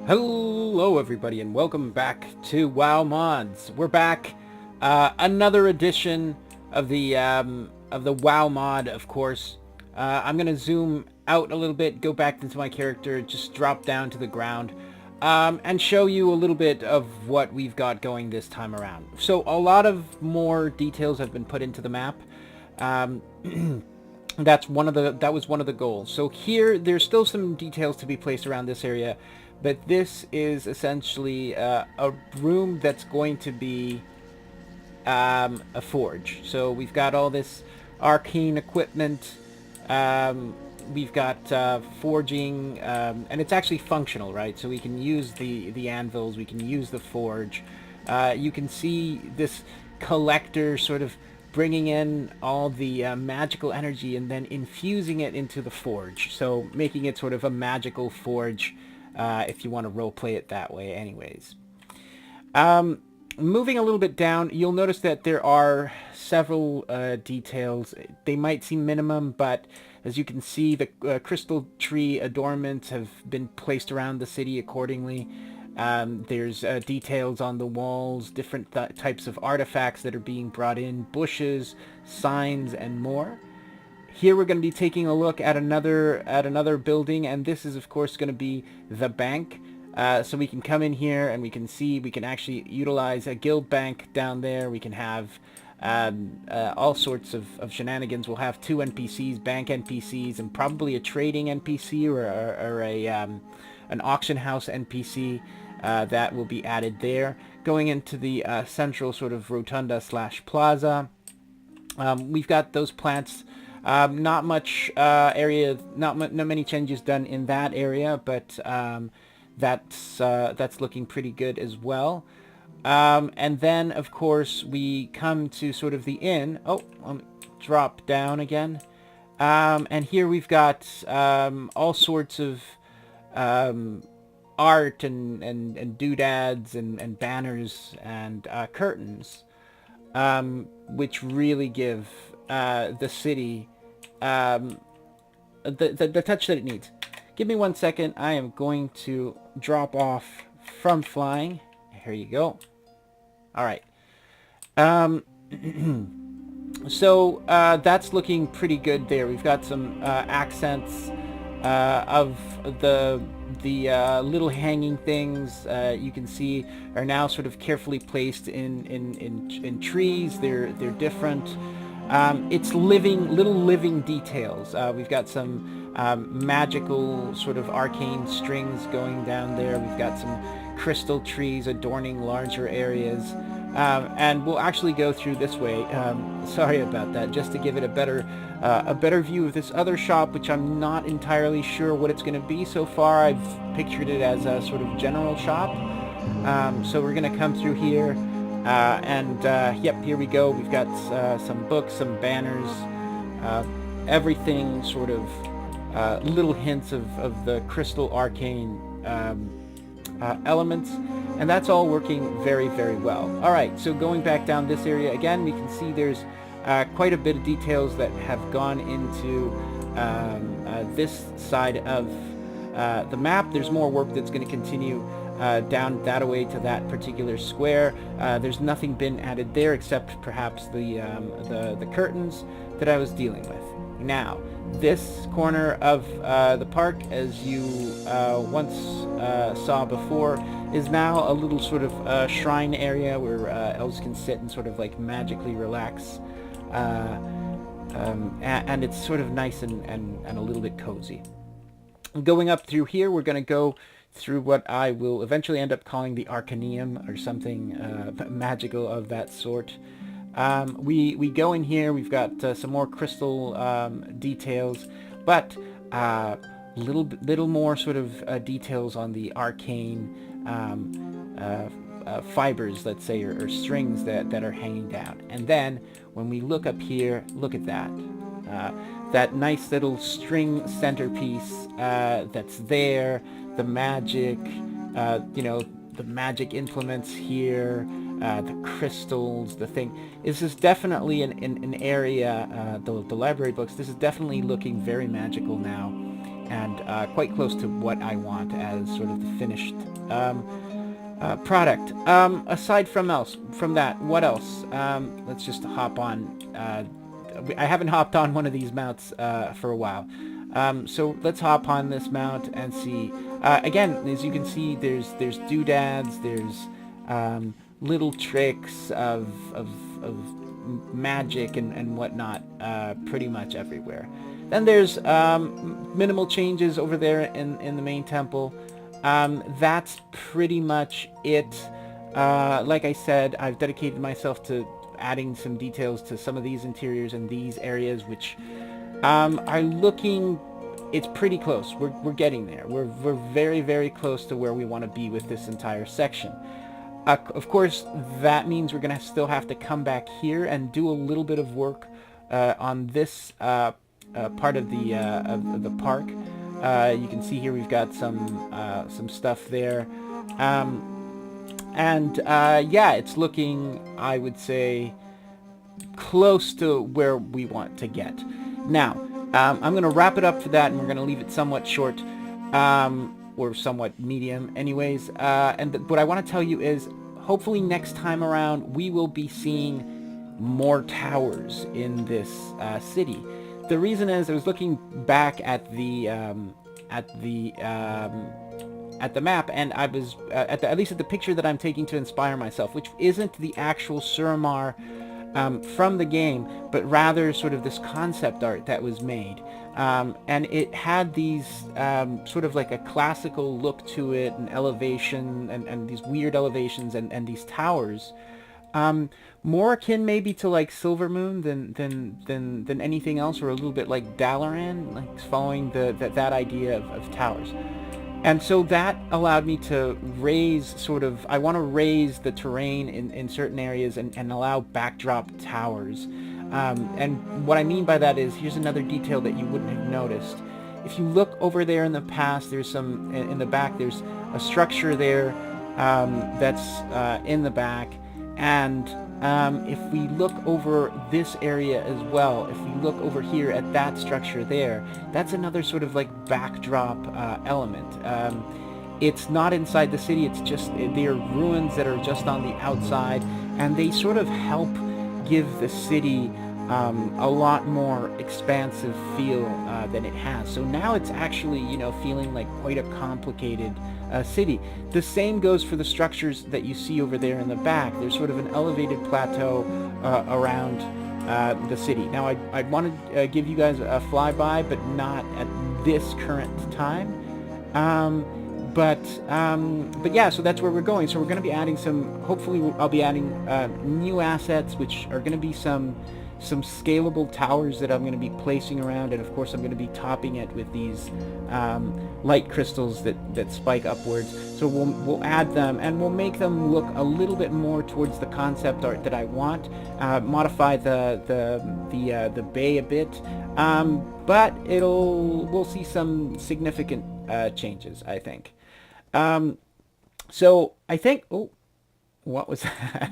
Hello everybody and welcome back to WoW Mods. We're back, another edition of the WoW mod, of course. I'm gonna zoom out a little bit, go back into my character, just drop down to the ground, and show you a little bit of what we've got going this time around. So a lot of more details have been put into the map. Um, that was one of the goals. So here, there's still some details to be placed around this area, but this is essentially a room that's going to be a forge. So we've got all this arcane equipment. We've got forging, and it's actually functional, right? So we can use the anvils, we can use the forge. You can see this collector sort of bringing in all the magical energy and then infusing it into the forge. So making it sort of a magical forge, if you want to roleplay it that way anyways. Moving a little bit down, you'll notice that there are several details. They might seem minimum, but as you can see, the crystal tree adornments have been placed around the city accordingly. There's details on the walls, different types of artifacts that are being brought in, bushes, signs, and more. Here we're going to be taking a look at another building, and this is of course going to be the bank. So we can come in here and we can see we can actually utilize a guild bank down there. We can have all sorts of shenanigans. We'll have 2 NPCs, bank NPCs, and probably a trading NPC or an auction house NPC that will be added there. Going into the central sort of rotunda slash plaza, we've got those plants. Not much area, not many changes done in that area, but that's looking pretty good as well. And then, of course, we come to sort of the inn. Oh, let me drop down again. And here we've got all sorts of art and doodads and banners and curtains, which really give the city the touch that it needs. Give me 1 second. I am going to drop off from flying. Here you go. All right. So that's looking pretty good there. We've got some accents of the little hanging things you can see are now sort of carefully placed in trees. They're different. It's little living details. We've got some magical sort of arcane strings going down there. We've got some crystal trees adorning larger areas. And we'll actually go through this way. Sorry about that, just to give it a better view of this other shop, which I'm not entirely sure what it's going to be so far. I've pictured it as a sort of general shop. So we're going to come through here. Yep, here we go. We've got some books, some banners, everything sort of little hints of the crystal arcane elements, and that's all working very, very well. Alright, so going back down this area again, we can see there's quite a bit of details that have gone into this side of the map. There's more work that's going to continue down that way to that particular square. There's nothing been added there except perhaps the curtains that I was dealing with. Now, this corner of the park, as you once saw before, is now a little sort of shrine area where elves can sit and sort of like magically relax. And it's sort of nice and a little bit cozy. Going up through here, we're going to go through what I will eventually end up calling the Arcaneum or something magical of that sort. We go in here, we've got some more crystal details, but little more sort of details on the arcane fibers, let's say, or strings that are hanging down. And then when we look up here, look at that. That nice little string centerpiece that's there, the magic, the magic implements here, the crystals, the thing. This is definitely an area, the library books, this is definitely looking very magical now. and quite close to what I want as sort of the finished product. Aside from that, what else? Let's just hop on. I haven't hopped on one of these mounts for a while. So let's hop on this mount and see. Again, as you can see, there's doodads, there's little tricks of magic and whatnot pretty much everywhere. Then there's minimal changes over there in the main temple. That's pretty much it. Like I said, I've dedicated myself to adding some details to some of these interiors and these areas, which are looking, it's pretty close. We're getting there. We're very, very close to where we want to be with this entire section. Of course, that means we're going to still have to come back here and do a little bit of work on this part of the park. You can see here we've got some stuff there. Yeah, it's looking, I would say, close to where we want to get. Now, I'm going to wrap it up for that, and we're going to leave it somewhat short, or somewhat medium anyways. What I want to tell you is, hopefully next time around, we will be seeing more towers in this city. The reason is, I was looking back at the map, and I was at least at the picture that I'm taking to inspire myself, which isn't the actual Suramar from the game, but rather sort of this concept art that was made. And it had these sort of like a classical look to it, and elevation, and these weird elevations, and these towers. More akin maybe to like Silvermoon than anything else, or a little bit like Dalaran, like following that idea of towers. And so that allowed me to raise I want to raise the terrain in certain areas and allow backdrop towers. And what I mean by that is, here's another detail that you wouldn't have noticed. If you look over there in the past, there's in the back, there's a structure there that's in the back. And if we look over this area as well, if we look over here at that structure there, that's another sort of like backdrop element. It's not inside the city, it's just, they are ruins that are just on the outside, and they sort of help give the city a lot more expansive feel than it has. So now it's actually, feeling like quite a complicated city. The same goes for the structures that you see over there in the back. There's sort of an elevated plateau around the city. Now, I want to give you guys a flyby, but not at this current time. But yeah, so that's where we're going. So we're going to be adding hopefully I'll be adding new assets, which are going to be some scalable towers that I'm going to be placing around, and of course I'm going to be topping it with these light crystals that spike upwards. So we'll add them, and we'll make them look a little bit more towards the concept art that I want. Modify the bay a bit, but we'll see some significant changes, I think. So I think, oh, what was that?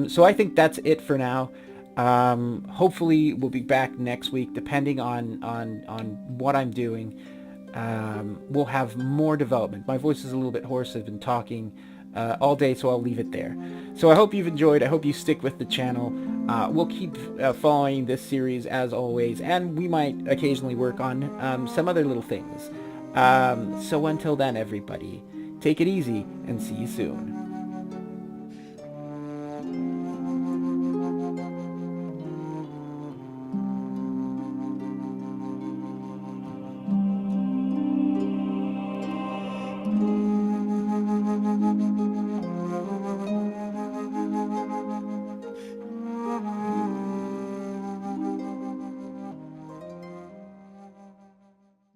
So I think that's it for now. Hopefully we'll be back next week, depending on what I'm doing. We'll have more development. My voice is a little bit hoarse. I've been talking all day, so I'll leave it there. So I hope you've enjoyed. I hope you stick with the channel. We'll keep following this series as always, and we might occasionally work on some other little things. So until then, everybody, take it easy and see you soon.